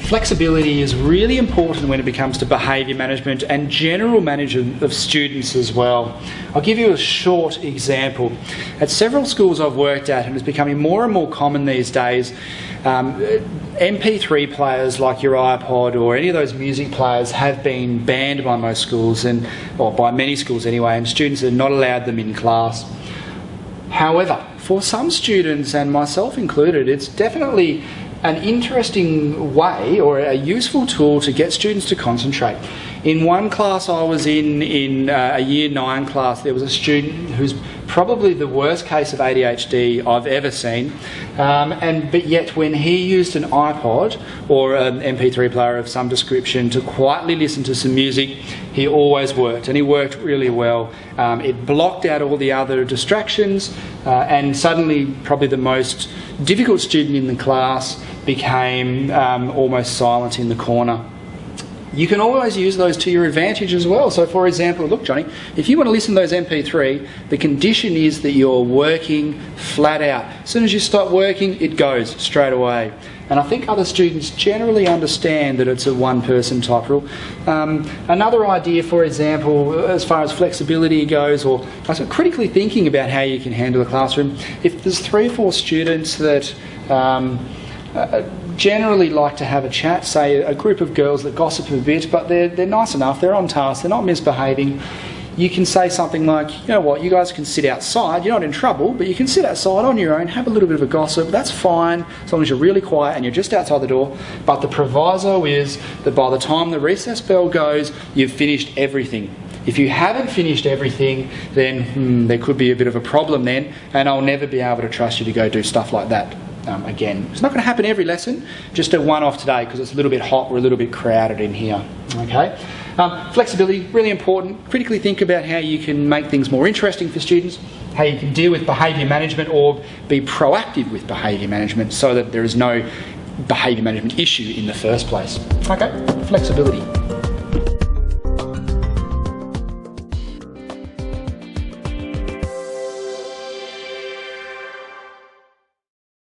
Flexibility is really important when it comes to behaviour management and general management of students as well. I'll give you a short example. At several schools I've worked at, and it's becoming more and more common these days, MP3 players like your iPod or any of those music players have been banned by most schools, or by many schools anyway, and students are not allowed them in class. However, for some students, and myself included, it's definitely an interesting way or a useful tool to get students to concentrate. In one class I was in a Year 9 class, there was a student who's probably the worst case of ADHD I've ever seen, but yet when he used an iPod or an MP3 player of some description to quietly listen to some music, he always worked, and he worked really well. It blocked out all the other distractions, and suddenly probably the most difficult student in the class became almost silent in the corner. You can always use those to your advantage as well. So for example, look Johnny, if you want to listen to those MP3, the condition is that you're working flat out. As soon as you stop working, it goes straight away. And I think other students generally understand that it's a one-person type rule. Another idea, for example, as far as flexibility goes, or critically thinking about how you can handle a classroom, if there's 3 or 4 students that generally like to have a chat, say a group of girls that gossip a bit, but they're nice enough, they're on task, they're not misbehaving, you can say something like, you know what, you guys can sit outside, you're not in trouble, but you can sit outside on your own, have a little bit of a gossip, that's fine, as long as you're really quiet and you're just outside the door, but the proviso is that by the time the recess bell goes, you've finished everything. If you haven't finished everything, then there could be a bit of a problem then, and I'll never be able to trust you to go do stuff like that. Again, it's not going to happen every lesson, just a one-off today because it's a little bit hot, we're a little bit crowded in here. Okay. Flexibility, really important. Critically think about how you can make things more interesting for students, how you can deal with behaviour management or be proactive with behaviour management so that there is no behaviour management issue in the first place. Okay, flexibility.